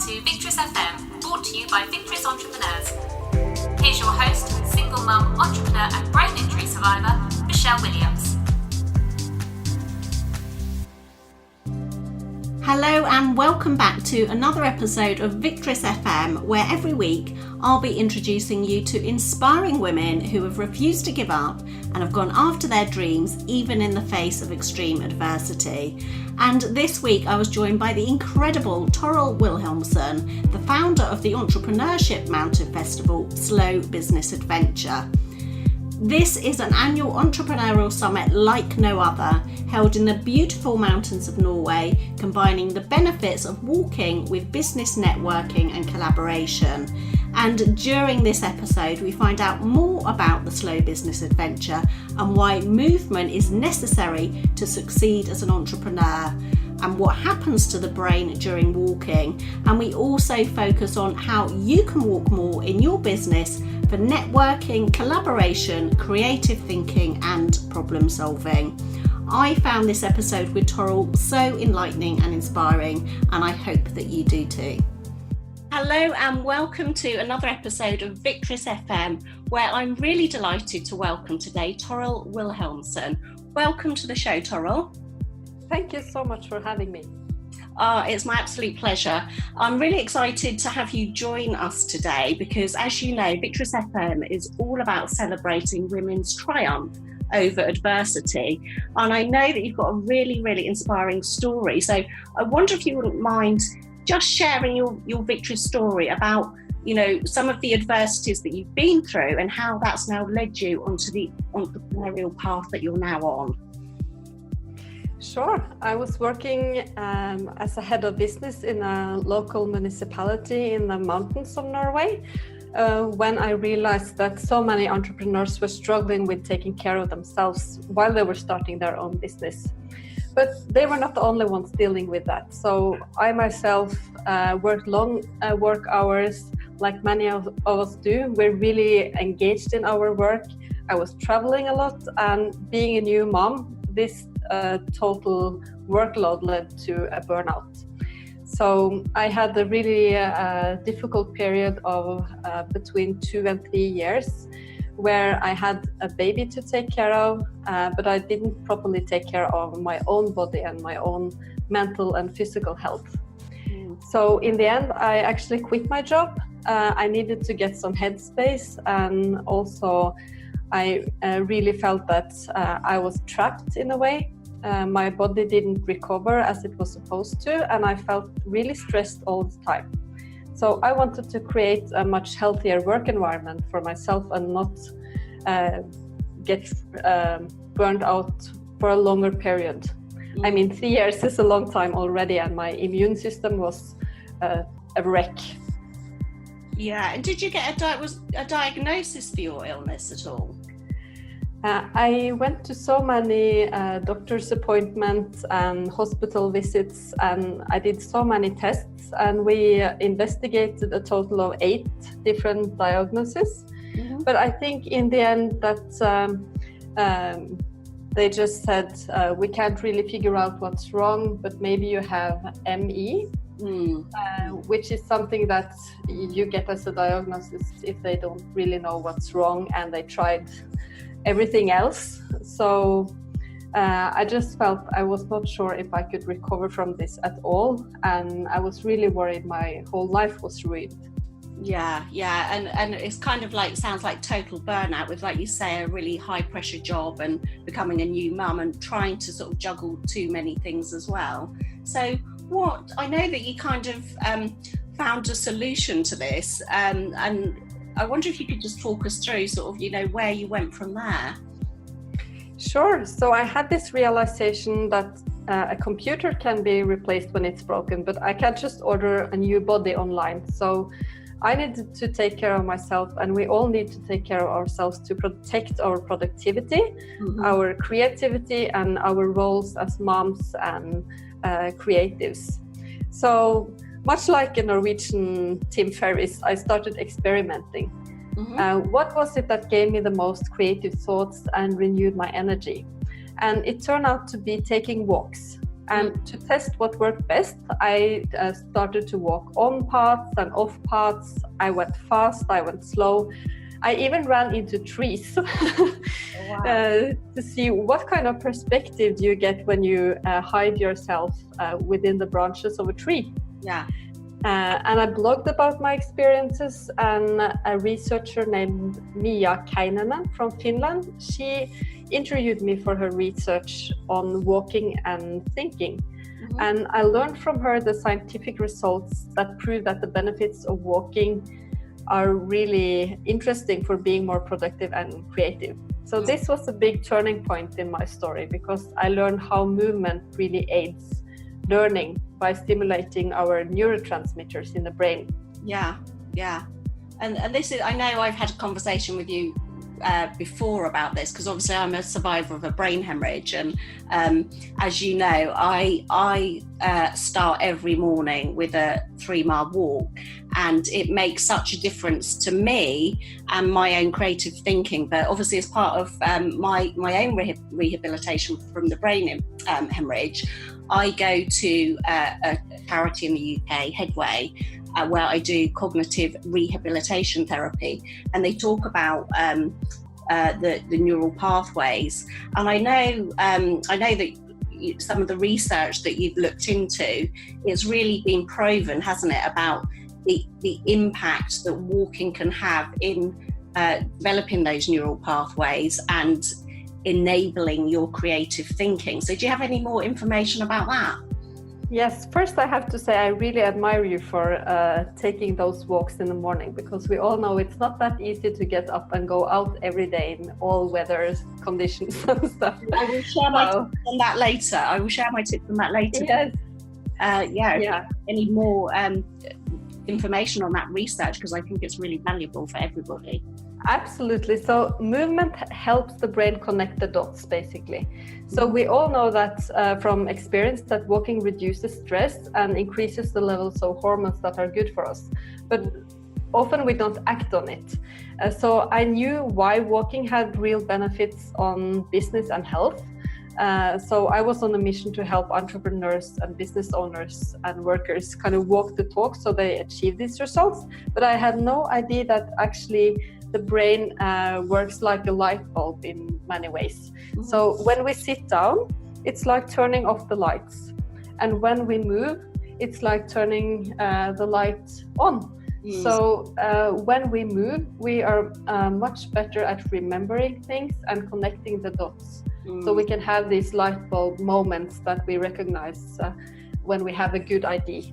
to Victress FM, brought to you by Victress Entrepreneurs. Here's your host and single mum, entrepreneur and brain injury survivor, Wilhelmsen. Hello and welcome back to another episode of Victress FM, where every week I'll be introducing you to inspiring women who have refused to give up and have gone after their dreams even in the face of extreme adversity. And this week I was joined by the incredible Torill Willhelmsen, the founder of the Entrepreneurship Mountain Festival, Slow Business Adventure. This is an annual entrepreneurial summit like no other, held in the beautiful mountains of Norway, combining the benefits of walking with business networking and collaboration. And during this episode, we find out more about the Slow Business Adventure and why movement is necessary to succeed as an entrepreneur, and what happens to the brain during walking. And we also focus on how you can walk more in your business for networking, collaboration, creative thinking and problem solving. I found this episode with Torill so enlightening and inspiring, and I hope that you do too. Hello and welcome to another episode of Victress FM, where I'm really delighted to welcome today Torill Willhelmsen. Welcome to the show, Torill. Thank you so much for having me. It's my absolute pleasure. I'm really excited to have you join us today because, as you know, Victress FM is all about celebrating women's triumph over adversity. And I know that you've got a really, really inspiring story. So I wonder if you wouldn't mind just sharing your Victress story about, some of the adversities that you've been through and how that's now led you onto the entrepreneurial path that you're now on. Sure. I was working as a head of business in a local municipality in the mountains of Norway when I realized that so many entrepreneurs were struggling with taking care of themselves while they were starting their own business. But they were not the only ones dealing with that. So I myself worked long work hours like many of us do. We're really engaged in our work. I was traveling a lot, and being a new mom, this total workload led to a burnout. So I had a really difficult period of between 2 and 3 years where I had a baby to take care of, but I didn't properly take care of my own body and my own mental and physical health. So in the end, I actually quit my job. I needed to get some headspace, and also I really felt that I was trapped in a way. My body didn't recover as it was supposed to, and I felt really stressed all the time. So I wanted to create a much healthier work environment for myself and not get burned out for a longer period. I mean, 3 years is a long time already, and my immune system was a wreck. Yeah, and did you get a diagnosis for your illness at all? I went to so many doctor's appointments and hospital visits, and I did so many tests, and we investigated a total of 8 different diagnoses. Mm-hmm. But I think in the end that they just said, we can't really figure out what's wrong, but maybe you have ME, which is something that you get as a diagnosis if they don't really know what's wrong and they tried everything else. So I just felt I was not sure if I could recover from this at all, and I was really worried my whole life was ruined. Yeah, and it's kind of like, sounds like total burnout with, like you say, a really high pressure job and becoming a new mum and trying to sort of juggle too many things as well. So I know that you kind of found a solution to this, and I wonder if you could just talk us through sort of, where you went from there. Sure. So I had this realization that a computer can be replaced when it's broken, but I can't just order a new body online. So I needed to take care of myself, and we all need to take care of ourselves to protect our productivity, our creativity, and our roles as moms and creatives. So much like a Norwegian Tim Ferriss, I started experimenting. What was it that gave me the most creative thoughts and renewed my energy? And it turned out to be taking walks. And to test what worked best, I started to walk on paths and off paths. I went fast, I went slow. I even ran into trees to see what kind of perspective do you get when you hide yourself within the branches of a tree. Yeah. And I blogged about my experiences, and a researcher named Mia Kainanen from Finland, she interviewed me for her research on walking and thinking. Mm-hmm. And I learned from her the scientific results that prove that the benefits of walking are really interesting for being more productive and creative. So this was a big turning point in my story, because I learned how movement really aids learning by stimulating our neurotransmitters in the brain. Yeah. And this is, I know I've had a conversation with you before about this, because obviously I'm a survivor of a brain hemorrhage, and as you know, I start every morning with a 3-mile walk, and it makes such a difference to me and my own creative thinking. But obviously, as part of my own rehabilitation from the brain hemorrhage, I go to a charity in the UK, Headway, where I do cognitive rehabilitation therapy, and they talk about the neural pathways. And I know that some of the research that you've looked into, it's really been proven, hasn't it, about the impact that walking can have in developing those neural pathways and enabling your creative thinking. So do you have any more information about that? Yes, first I have to say I really admire you for taking those walks in the morning, because we all know it's not that easy to get up and go out every day in all weather conditions and stuff. I will share my tips on that later. Yes. Any more information on that research, because I think it's really valuable for everybody. Absolutely. So movement helps the brain connect the dots, basically. So we all know that from experience that walking reduces stress and increases the levels of hormones that are good for us. But often we don't act on it. So I knew why walking had real benefits on business and health. So I was on a mission to help entrepreneurs and business owners and workers kind of walk the talk so they achieve these results. But I had no idea that actually the brain works like a light bulb in many ways. Mm-hmm. So when we sit down, it's like turning off the lights. And when we move, it's like turning the light on. Mm. So when we move, we are much better at remembering things and connecting the dots. So we can have these light bulb moments that we recognize when we have a good idea.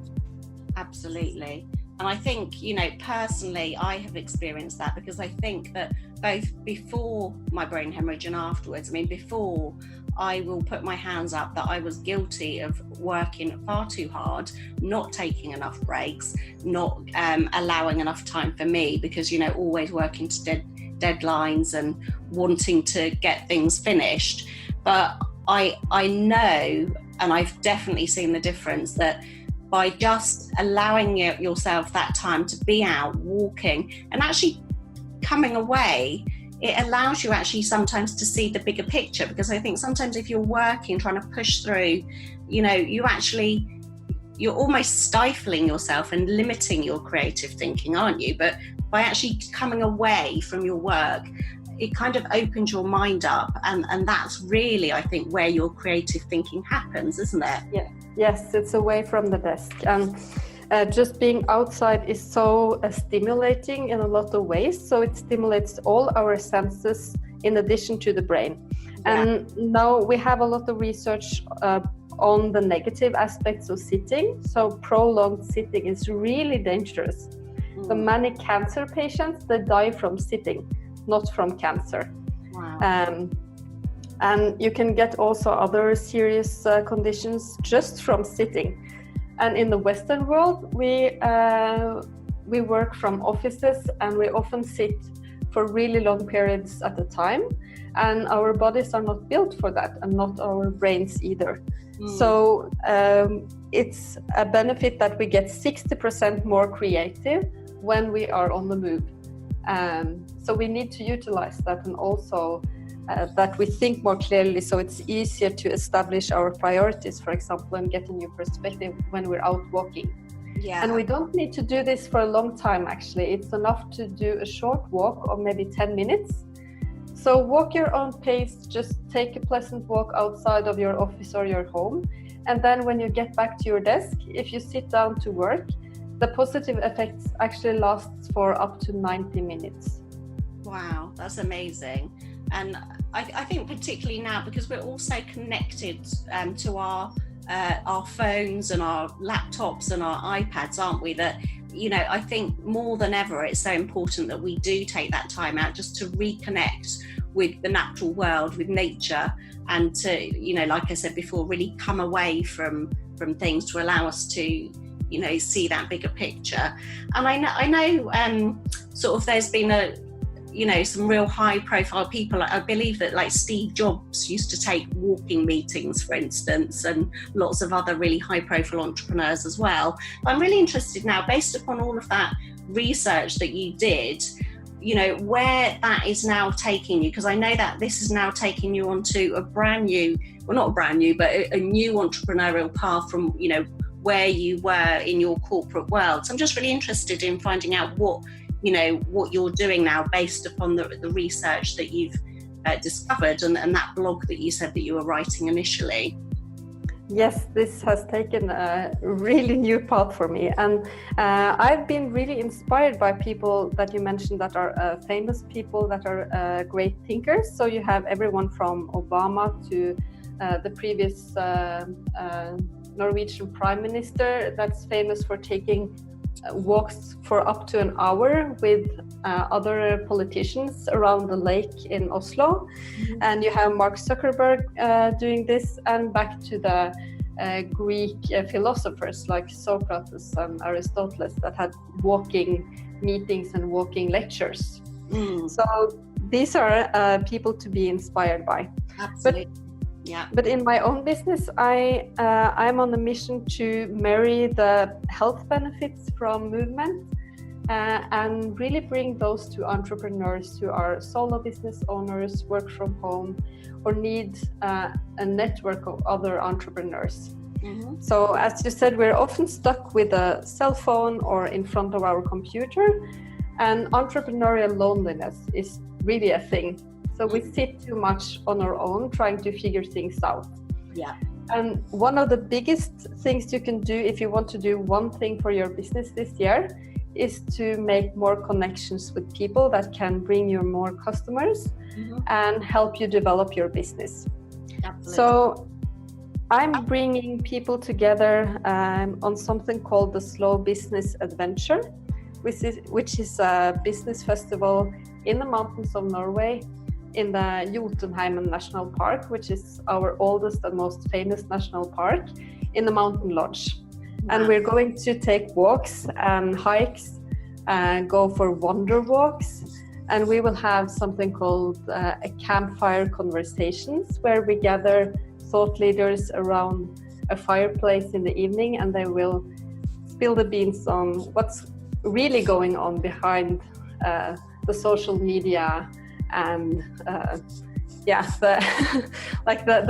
Absolutely. And I think, personally, I have experienced that, because I think that both before my brain hemorrhage and afterwards, before, I will put my hands up that I was guilty of working far too hard, not taking enough breaks, not allowing enough time for me, because, always working to deadlines and wanting to get things finished. But I know, and I've definitely seen the difference, that by just allowing yourself that time to be out walking and actually coming away, it allows you actually sometimes to see the bigger picture. Because I think sometimes if you're working, trying to push through, you're almost stifling yourself and limiting your creative thinking, aren't you? But by actually coming away from your work, it kind of opens your mind up, and that's really, I think, where your creative thinking happens, isn't it? Yeah. Yes, it's away from the desk, and just being outside is so stimulating in a lot of ways. So it stimulates all our senses in addition to the brain. Yeah. And now we have a lot of research on the negative aspects of sitting. So prolonged sitting is really dangerous. So many cancer patients, they die from sitting, not from cancer. Wow. And you can get also other serious conditions just from sitting. And in the Western world, we work from offices, and we often sit for really long periods at a time. And our bodies are not built for that, and not our brains either. So it's a benefit that we get 60% more creative when we are on the move. So we need to utilize that, and also that we think more clearly, so it's easier to establish our priorities, for example, and get a new perspective when we're out walking. Yeah. And we don't need to do this for a long time, actually. It's enough to do a short walk of maybe 10 minutes. So walk your own pace, just take a pleasant walk outside of your office or your home. And then when you get back to your desk, if you sit down to work, the positive effects actually lasts for up to 90 minutes. Wow, that's amazing. And I think particularly now, because we're also connected to our phones and our laptops and our iPads, aren't we? That, you know, I think more than ever, it's so important that we do take that time out just to reconnect with the natural world, with nature, and to, you know, like I said before, really come away from things to allow us to, you know, see that bigger picture. And I know sort of there's been some real high profile people. I believe that like Steve Jobs used to take walking meetings, for instance, and lots of other really high profile entrepreneurs as well. But I'm really interested now, based upon all of that research that you did, you know, where that is now taking you, because I know that this is now taking you onto a brand new, well, not brand new, but a new entrepreneurial path from, you know, where you were in your corporate world. So I'm just really interested in finding out what you're doing now based upon the research that you've discovered and that blog that you said that you were writing initially. Yes, this has taken a really new path for me, and I've been really inspired by people that you mentioned that are famous people that are great thinkers. So you have everyone from Obama to the previous Norwegian Prime Minister that's famous for taking walks for up to an hour with other politicians around the lake in Oslo. Mm-hmm. And you have Mark Zuckerberg doing this, and back to the Greek philosophers like Socrates and Aristotle that had walking meetings and walking lectures. So these are people to be inspired by. Absolutely. But in my own business, I'm on a mission to marry the health benefits from movement and really bring those to entrepreneurs who are solo business owners, work from home, or need a network of other entrepreneurs. Mm-hmm. So as you said, we're often stuck with a cell phone or in front of our computer, and entrepreneurial loneliness is really a thing. So we sit too much on our own trying to figure things out. Yeah. And one of the biggest things you can do if you want to do one thing for your business this year is to make more connections with people that can bring you more customers and help you develop your business. Absolutely. So I'm bringing people together on something called the Slow Business Adventure, which is a business festival in the mountains of Norway, in the Jotunheimen National Park, which is our oldest and most famous national park, in the mountain lodge. Wow. And we're going to take walks and hikes and go for wander walks. And we will have something called a campfire conversations, where we gather thought leaders around a fireplace in the evening, and they will spill the beans on what's really going on behind the social media and the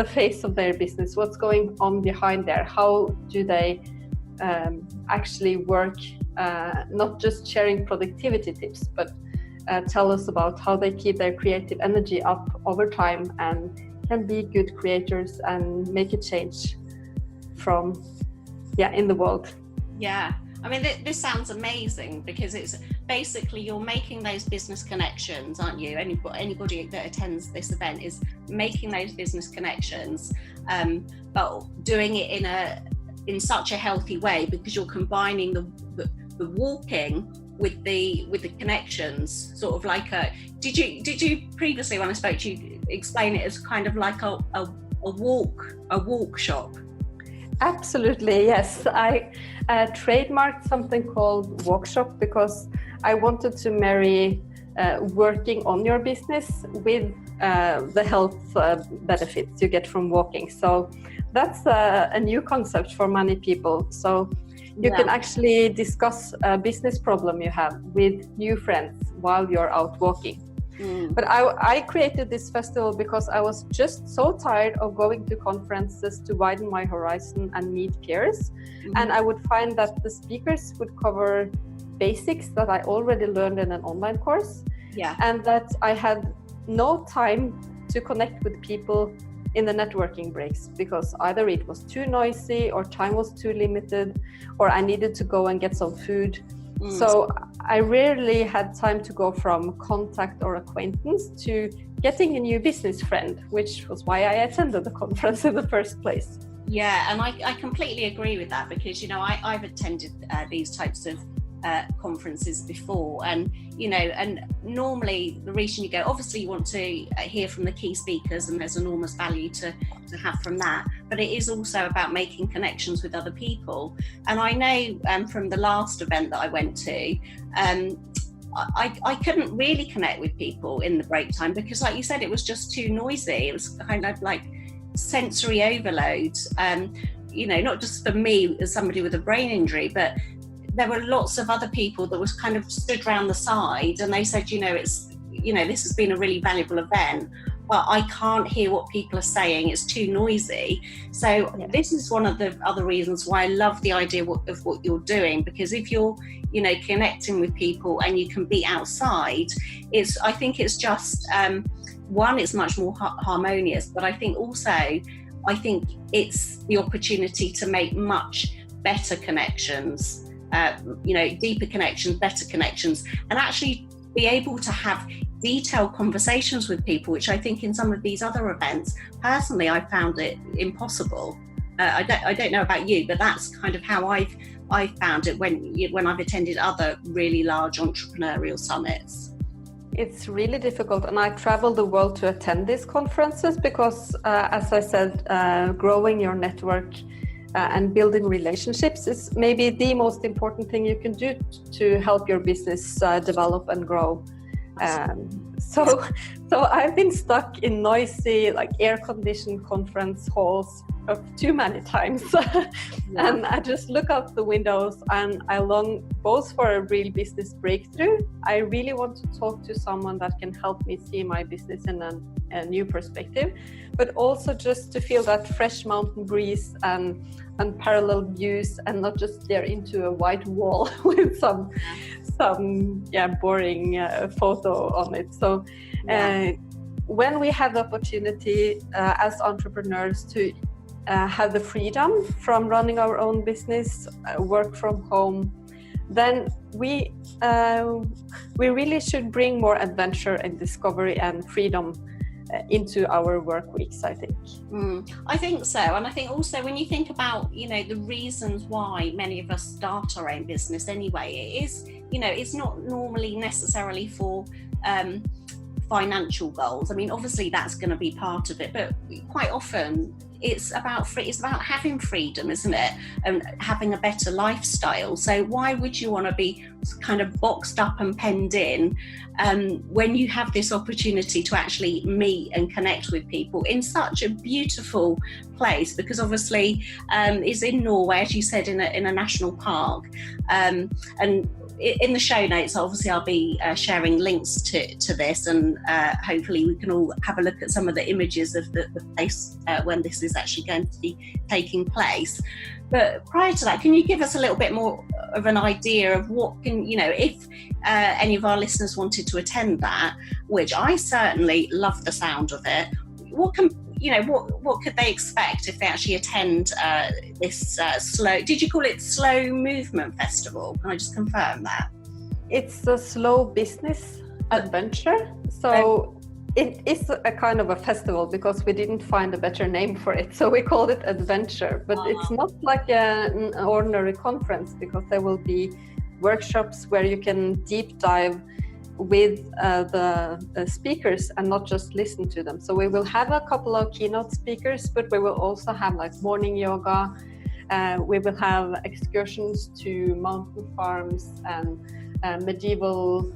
face of their business, what's going on behind there, how do they actually work, not just sharing productivity tips, but tell us about how they keep their creative energy up over time and can be good creators and make a change in the world. Yeah. I mean, this sounds amazing, because it's basically you're making those business connections, aren't you? Anybody that attends this event is making those business connections, but doing it in such a healthy way, because you're combining the walking with the connections. Sort of like did you previously, when I spoke to you, explain it as kind of like a walk shop? Absolutely, yes. I trademarked something called Workshop because I wanted to marry working on your business with the health benefits you get from walking. So that's a new concept for many people. So you can actually discuss a business problem you have with new friends while you're out walking. But I created this festival because I was just so tired of going to conferences to widen my horizon and meet peers. And I would find that the speakers would cover basics that I already learned in an online course. And that I had no time to connect with people in the networking breaks, because either it was too noisy or time was too limited, or I needed to go and get some food. So I rarely had time to go from contact or acquaintance to getting a new business friend, which was why I attended the conference in the first place. Yeah, and I completely agree with that, because, you know, I've attended these types of conferences before, and you know, and normally the reason you go, obviously you want to hear from the key speakers, and there's enormous value to have from that, but it is also about making connections with other people. And I know from the last event that I went to, I couldn't really connect with people in the break time, because like you said, it was just too noisy. It was kind of like sensory overload, you know, not just for me as somebody with a brain injury, but there were lots of other people that was kind of stood around the side, and they said, you know, it's, you know, this has been a really valuable event, but I can't hear what people are saying, it's too noisy. So this is one of the other reasons why I love the idea of what you're doing, because if you're, you know, connecting with people and you can be outside, I think it's just, one, it's much more harmonious, but I think it's the opportunity to make much better connections, you know, deeper connections, better connections, and actually be able to have detailed conversations with people, which I think in some of these other events, personally, I found it impossible. I don't know about you, but that's kind of how I've found it when I've attended other really large entrepreneurial summits. It's really difficult, and I travel the world to attend these conferences because, as I said, growing your network and building relationships is maybe the most important thing you can do to help your business develop and grow. So I've been stuck in noisy, like air-conditioned conference halls too many times. And I just look out the windows and I long both for a real business breakthrough. I really want to talk to someone that can help me see my business in a new perspective, but also just to feel that fresh mountain breeze and unparalleled views, and not just stare into a white wall with some boring photo on it. So when we have the opportunity as entrepreneurs to have the freedom from running our own business, work from home, then we really should bring more adventure and discovery and freedom into our work weeks, I think. I think so. And I think also when you think about, you know, the reasons why many of us start our own business anyway, it is, you know, it's not normally necessarily for financial goals. I mean, obviously that's going to be part of it, but quite often it's about having freedom, isn't it? And having a better lifestyle. So why would you want to be kind of boxed up and penned in when you have this opportunity to actually meet and connect with people in such a beautiful place? Because obviously it's in Norway, as you said, in a national park, and in the show notes, obviously I'll be sharing links to this, and hopefully we can all have a look at some of the images of the place when this is actually going to be taking place. But prior to that, can you give us a little bit more of an idea of what can, you know, if any of our listeners wanted to attend that, which I certainly love the sound of it, what could they expect if they actually attend this did you call it slow movement festival? Can I just confirm that? It's a slow business adventure. So it is a kind of a festival because we didn't find a better name for it. So we called it adventure, but it's not like an ordinary conference, because there will be workshops where you can deep dive with the speakers and not just listen to them. So we will have a couple of keynote speakers, but we will also have like morning yoga. We will have excursions to mountain farms and medieval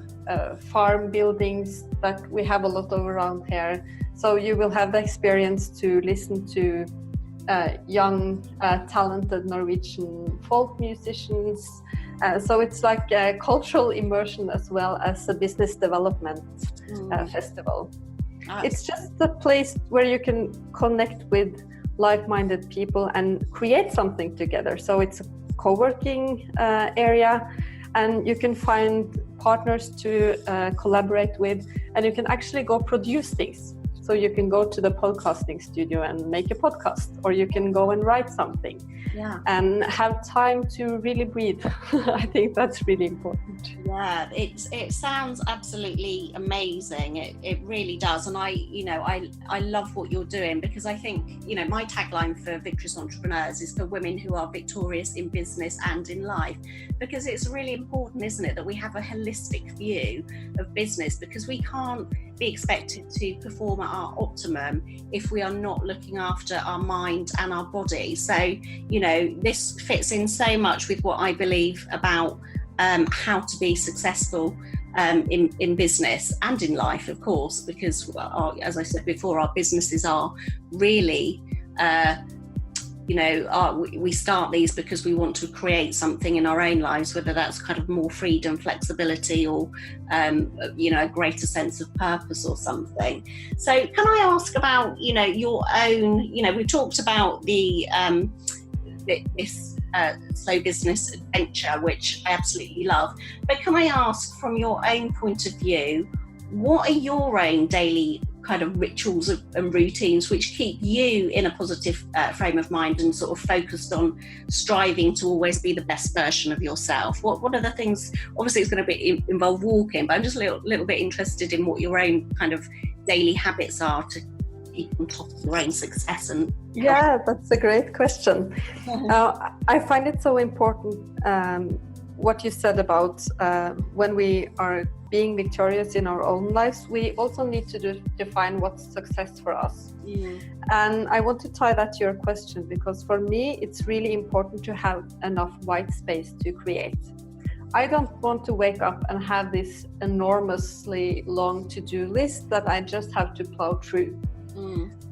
farm buildings that we have a lot of around here. So you will have the experience to listen to young talented Norwegian folk musicians, So it's like a cultural immersion as well as a business development festival. It's just a place where you can connect with like-minded people and create something together. So it's a co-working area, and you can find partners to collaborate with, and you can actually go produce things. So you can go to the podcasting studio and make a podcast, or you can go and write something and have time to really breathe. I think that's really important. Yeah, it sounds absolutely amazing. It really does. And I love what you're doing, because I think, my tagline for Victress Entrepreneurs is for women who are victorious in business and in life, because it's really important, isn't it, that we have a holistic view of business, because we can't be expected to perform at our optimum if we are not looking after our mind and our body. So, this fits in so much with what I believe about how to be successful in business and in life, of course, because as I said before, our businesses are really we start these because we want to create something in our own lives, whether that's kind of more freedom, flexibility, or a greater sense of purpose or something. So can I ask about your own, we talked about this slow business adventure, which I absolutely love, but can I ask, from your own point of view, what are your own daily kind of rituals and routines which keep you in a positive frame of mind and sort of focused on striving to always be the best version of yourself? What are the things? Obviously it's going to involve walking, but I'm just a little bit interested in what your own kind of daily habits are to keep on top of your own success. And yeah, that's a great question. I find it so important what you said about when we are being victorious in our own lives, we also need to define what's success for us. And I want to tie that to your question, because for me it's really important to have enough white space to create. I don't want to wake up and have this enormously long to-do list that I just have to plow through.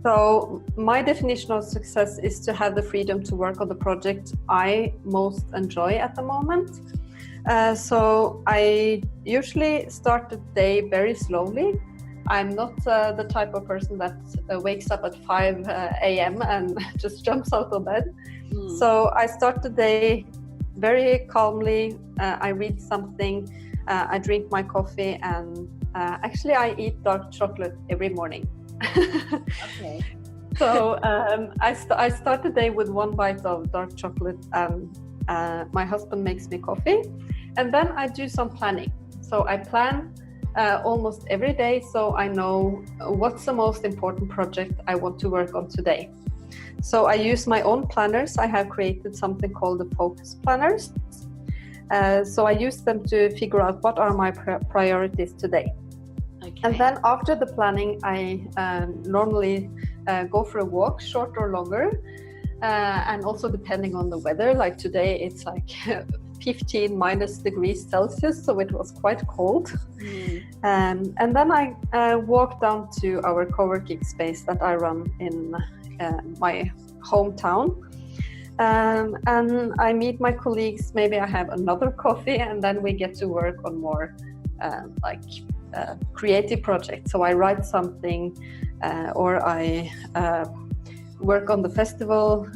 So my definition of success is to have the freedom to work on the project I most enjoy at the moment. So I usually start the day very slowly. I'm not the type of person that wakes up at 5 a.m. and just jumps out of bed. So I start the day very calmly. I read something, I drink my coffee, and actually I eat dark chocolate every morning. Okay. So I start the day with one bite of dark chocolate, and my husband makes me coffee, and then I do some planning. So I plan almost every day, so I know what's the most important project I want to work on today. So I use my own planners. I have created something called the focus planners. So I use them to figure out what are my priorities today. Okay. And then after the planning, I normally go for a walk, short or longer, and also depending on the weather. Like today, it's like 15 minus degrees Celsius, so it was quite cold. And then I walk down to our co-working space that I run in my hometown. And I meet my colleagues, maybe I have another coffee, and then we get to work on more creative projects. So I write something, or I work on the festival,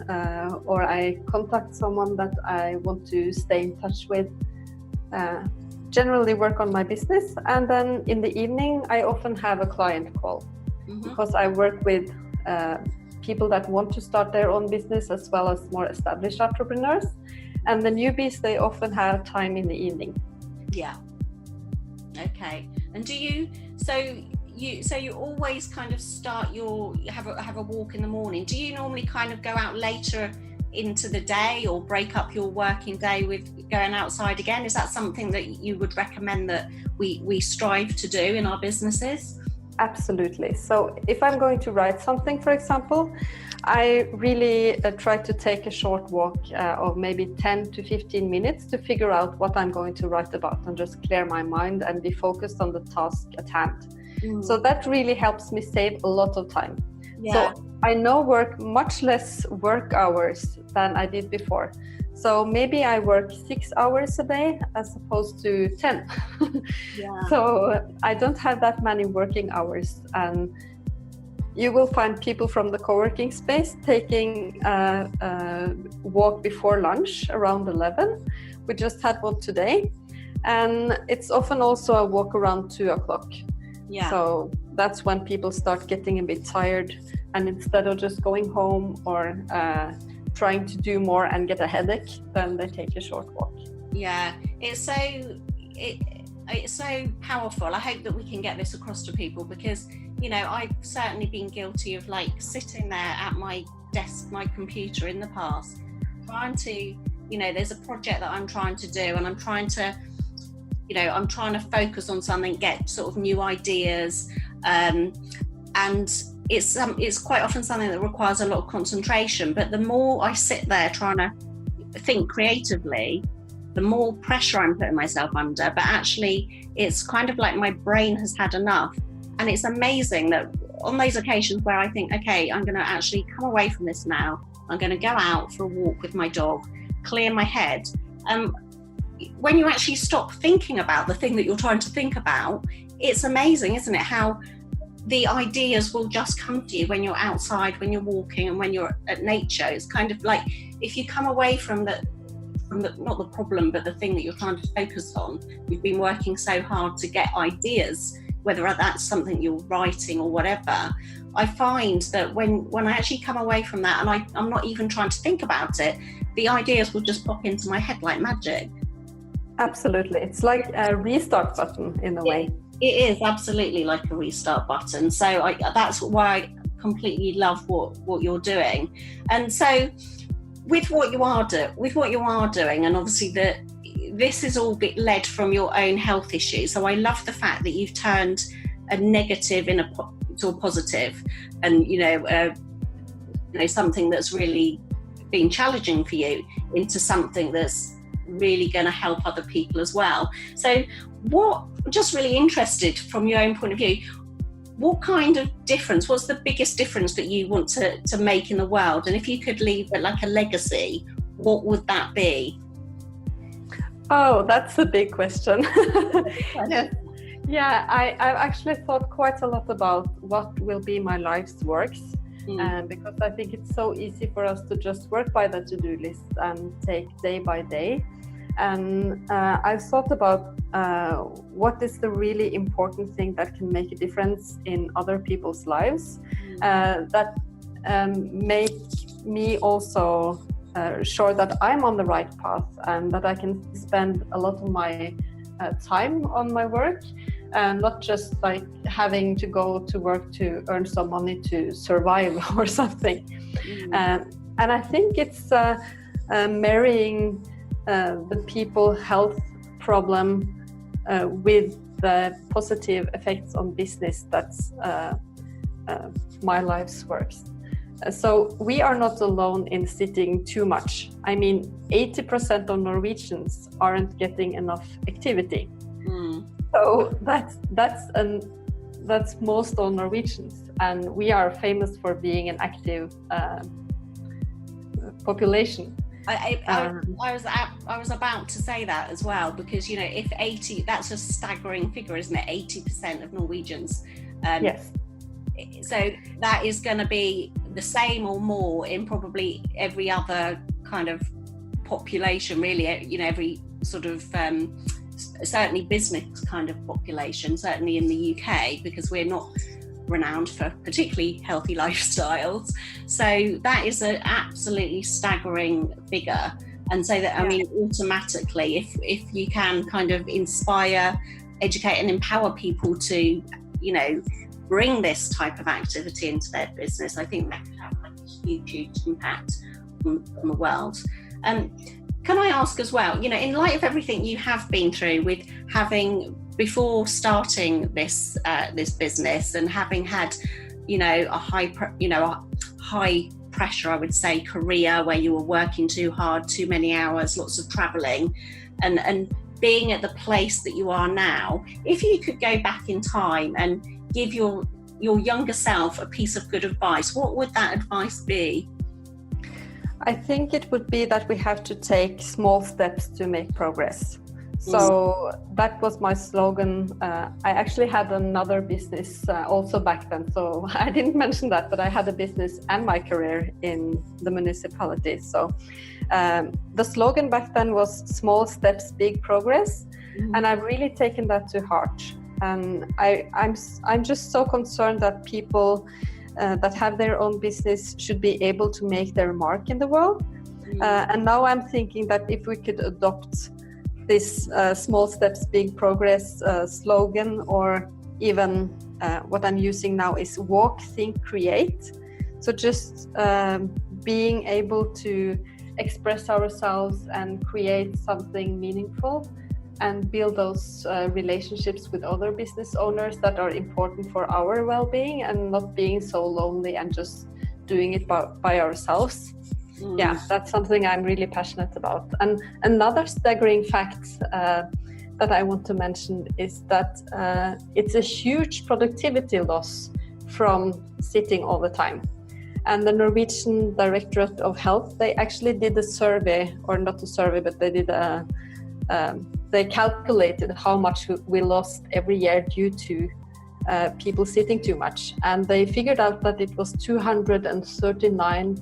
or I contact someone that I want to stay in touch with. Generally work on my business, and then in the evening I often have a client call, because I work with people that want to start their own business as well as more established entrepreneurs, and the newbies, they often have time in the evening. Yeah. Okay. And do you you always kind of start have a walk in the morning? Do you normally kind of go out later into the day, or break up your working day with going outside again? Is that something that you would recommend that we strive to do in our businesses? Absolutely. So if I'm going to write something, for example, I really try to take a short walk of maybe 10 to 15 minutes to figure out what I'm going to write about, and just clear my mind and be focused on the task at hand. So that really helps me save a lot of time. So I now work much less work hours than I did before. So maybe I work 6 hours a day as opposed to 10. Yeah. So I don't have that many working hours. And you will find people from the co-working space taking a walk before lunch around 11. We just had one today. And it's often also a walk around 2 o'clock. Yeah. So that's when people start getting a bit tired. And instead of just going home or trying to do more and get a headache, then they take a short walk. Yeah, it's so powerful. I hope that we can get this across to people, because I've certainly been guilty of like sitting there at my desk, my computer in the past, trying to, there's a project that I'm trying to do, and I'm trying to focus on something, get sort of new ideas, and it's quite often something that requires a lot of concentration. But the more I sit there trying to think creatively, the more pressure I'm putting myself under. But actually, it's kind of like my brain has had enough. And it's amazing that on those occasions where I think, okay, I'm going to actually come away from this now, I'm going to go out for a walk with my dog, clear my head. When you actually stop thinking about the thing that you're trying to think about, it's amazing, isn't it? How the ideas will just come to you when you're outside, when you're walking, and when you're at nature. It's kind of like if you come away from the not the problem, but the thing that you're trying to focus on. You've been working so hard to get ideas, whether that's something you're writing or whatever. I find that when I actually come away from that, and I'm not even trying to think about it, the ideas will just pop into my head like magic. Absolutely. It's like a restart button in a way. It is absolutely like a restart button. So that's why I completely love what you're doing. And so with what you are doing, and obviously this is all bit led from your own health issues. So I love the fact that you've turned a negative to a positive, and something that's really been challenging for you into something that's really going to help other people as well. So just really interested from your own point of view, what kind of difference, what's the biggest difference that you want to make in the world? And if you could leave like a legacy, what would that be? Oh, that's a big question. Yeah, I've actually thought quite a lot about what will be my life's works. Because I think it's so easy for us to just work by the to-do list and take day by day. And I've thought about what is the really important thing that can make a difference in other people's lives, that make me also sure that I'm on the right path, and that I can spend a lot of my time on my work, and not just like having to go to work to earn some money to survive or something. And I think it's marrying the people health problem with the positive effects on business. That's my life's works. So we are not alone in sitting too much. I mean, 80% of Norwegians aren't getting enough activity. So that's most of Norwegians, and we are famous for being an active population. I was about to say that as well, because if 80, that's a staggering figure, isn't it? 80% of Norwegians. Yes. So that is going to be the same or more in probably every other kind of population, really. Every sort of certainly business kind of population, certainly in the UK, because we're not renowned for particularly healthy lifestyles. So that is an absolutely staggering figure. And so that, I mean, automatically, if you can kind of inspire, educate and empower people to, bring this type of activity into their business, I think that could have like a huge impact on the world. Can I ask as well, in light of everything you have been through with having, before starting this business, and having had, a high pressure, I would say, career where you were working too hard, too many hours, lots of traveling, and being at the place that you are now, if you could go back in time and give your younger self a piece of good advice, what would that advice be? I think it would be that we have to take small steps to make progress. So that was my slogan. I actually had another business also back then. So I didn't mention that, but I had a business and my career in the municipality. So the slogan back then was small steps, big progress. And I've really taken that to heart. And I'm just so concerned that people that have their own business should be able to make their mark in the world. And now I'm thinking that if we could adopt this small steps, big progress slogan, or even what I'm using now is walk, think, create. So just being able to express ourselves and create something meaningful and build those relationships with other business owners that are important for our well-being, and not being so lonely and just doing it by ourselves. Yeah, that's something I'm really passionate about. And another staggering fact that I want to mention is that it's a huge productivity loss from sitting all the time. And the Norwegian Directorate of Health, they actually did a survey, or not a survey, but they did they calculated how much we lost every year due to people sitting too much. And they figured out that it was 239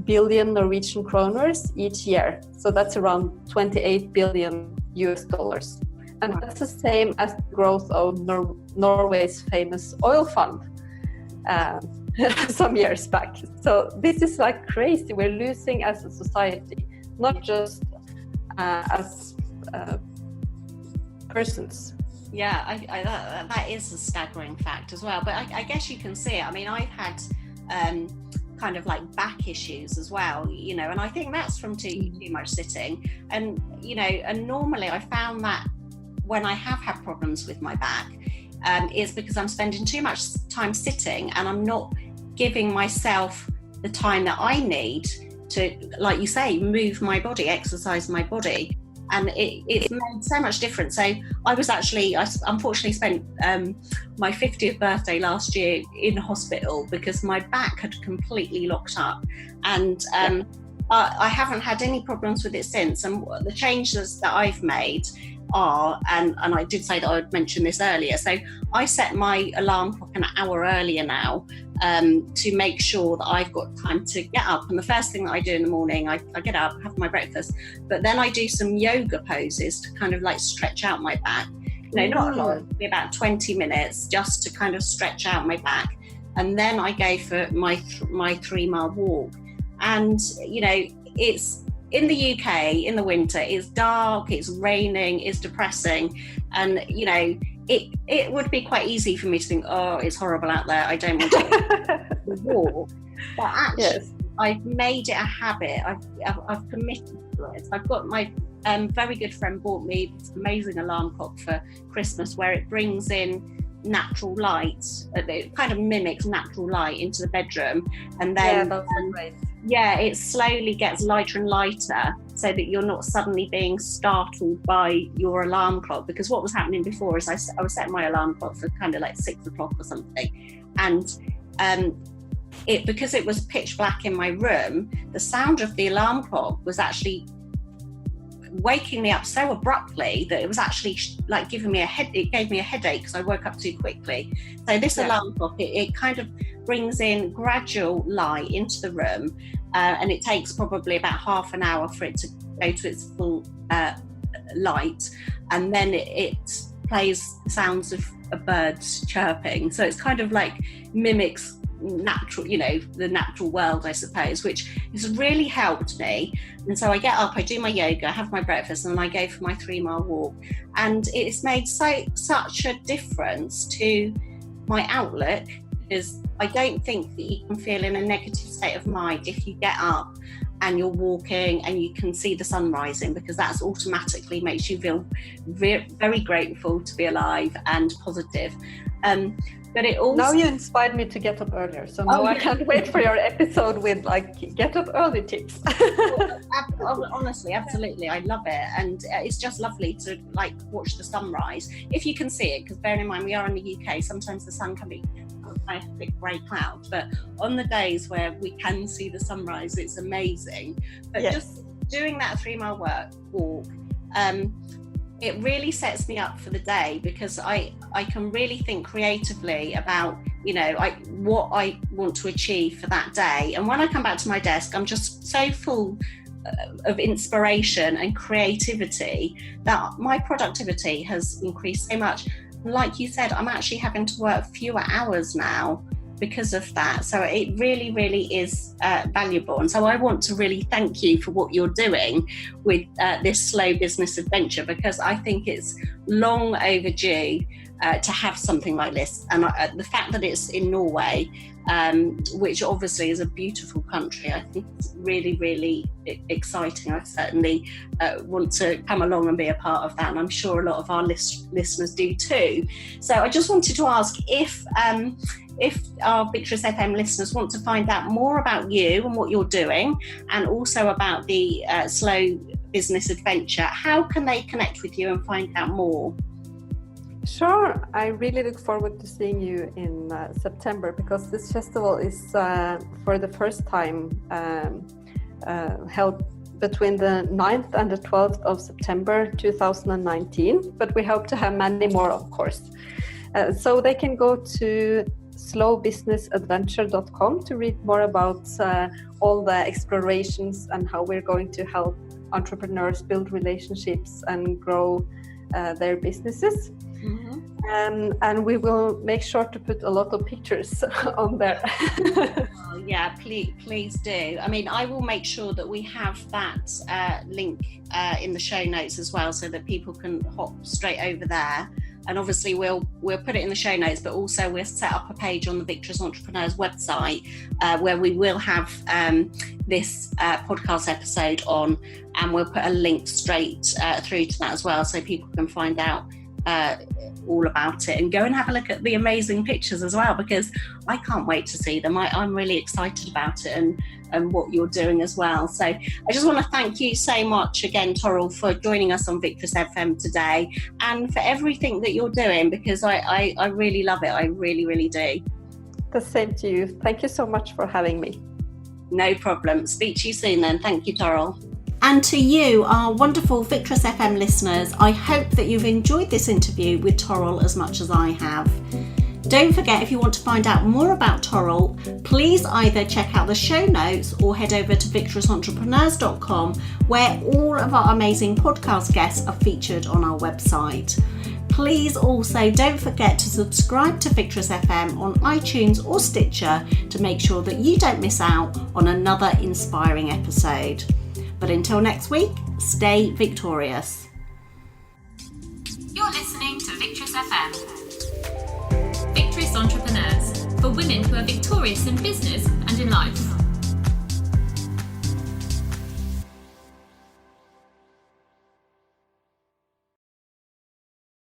billion Norwegian kroners each year. So that's around 28 billion US dollars. And that's the same as the growth of Norway's famous oil fund some years back. So this is like crazy. We're losing as a society, not just as persons. Yeah, that is a staggering fact as well. But I guess you can see it. I mean, I've had kind of like back issues as well, you know, and I think that's from too much sitting. And, you know, and normally I found that when I have had problems with my back, is because I'm spending too much time sitting and I'm not giving myself the time that I need to, like you say, move my body, exercise my body. And it's made so much difference. So I unfortunately spent my 50th birthday last year in hospital because my back had completely locked up. And I haven't had any problems with it since. And the changes that I've made are, and I did say that I would mention this earlier, so I set my alarm clock an hour earlier now to make sure that I've got time to get up. And the first thing that I do in the morning, I get up, have my breakfast, but then I do some yoga poses to kind of like stretch out my back. You know, not a lot, it'll be about 20 minutes just to kind of stretch out my back. And then I go for my 3-mile walk. And, you know, it's in the UK in the winter, it's dark, it's raining, it's depressing. And, you know, it would be quite easy for me to think, oh, it's horrible out there, I don't want to walk. But actually, yes, I've made it a habit. I've committed to it. I've got my very good friend bought me this amazing alarm clock for Christmas where it brings in natural light. It kind of mimics natural light into the bedroom, and then it slowly gets lighter and lighter so that you're not suddenly being startled by your alarm clock. Because what was happening before is I was setting my alarm clock for kind of like 6 o'clock or something, and because it was pitch black in my room, the sound of the alarm clock was actually waking me up so abruptly that it was actually like giving me it gave me a headache because I woke up too quickly. So this alarm clock, it kind of brings in gradual light into the room, and it takes probably about half an hour for it to go to its full light, and then it plays sounds of birds chirping. So it's kind of like mimics natural, you know, the natural world, I suppose, which has really helped me. And so I get up, I do my yoga, have my breakfast, and then I go for my 3-mile walk. And it's made such a difference to my outlook, because I don't think that you can feel in a negative state of mind if you get up and you're walking and you can see the sun rising, because that's automatically makes you feel very grateful to be alive and positive. But it also... Now you inspired me to get up earlier, so now I can't wait for your episode with like get up early tips. Honestly, absolutely, I love it, and it's just lovely to like watch the sunrise if you can see it, because bearing in mind we are in the UK, sometimes the sun can be by a thick grey cloud, but on the days where we can see the sunrise, it's amazing. But just doing that 3-mile walk, it really sets me up for the day, because I can really think creatively about, what I want to achieve for that day. And when I come back to my desk, I'm just so full of inspiration and creativity that my productivity has increased so much. Like you said, I'm actually having to work fewer hours now because of that. So it really, really is valuable. And so I want to really thank you for what you're doing with this slow business adventure, because I think it's long overdue to have something like this. And the fact that it's in Norway, which obviously is a beautiful country, I think it's really, really exciting. I certainly want to come along and be a part of that, and I'm sure a lot of our listeners do too. So I just wanted to ask if our Victress FM listeners want to find out more about you and what you're doing, and also about the slow business adventure, how can they connect with you and find out more? Sure, I really look forward to seeing you in September, because this festival is for the first time held between the 9th and the 12th of September 2019, but we hope to have many more, of course. So they can go to slowbusinessadventure.com to read more about all the explorations and how we're going to help entrepreneurs build relationships and grow their businesses. Mm-hmm. And we will make sure to put a lot of pictures on there. Oh, yeah, please do. I mean, I will make sure that we have that link in the show notes as well, so that people can hop straight over there. And obviously we'll put it in the show notes, but also we'll set up a page on the Victress Entrepreneurs website where we will have this podcast episode on, and we'll put a link straight through to that as well, so people can find out all about it and go and have a look at the amazing pictures as well, because I can't wait to see them. I'm really excited about it and what you're doing as well. So I just want to thank you so much again, Torill, for joining us on Victress FM today, and for everything that you're doing, because I really love it. I really, really do. The same to you. Thank you so much for having me. No problem. Speak to you soon then. Thank you, Torill. And to you, our wonderful Victress FM listeners, I hope that you've enjoyed this interview with Torill as much as I have. Don't forget, if you want to find out more about Torill, please either check out the show notes or head over to victressentrepreneurs.com, where all of our amazing podcast guests are featured on our website. Please also don't forget to subscribe to Victress FM on iTunes or Stitcher to make sure that you don't miss out on another inspiring episode. But until next week, stay victorious. You're listening to Victress FM. Victress Entrepreneurs, for women who are victorious in business and in life.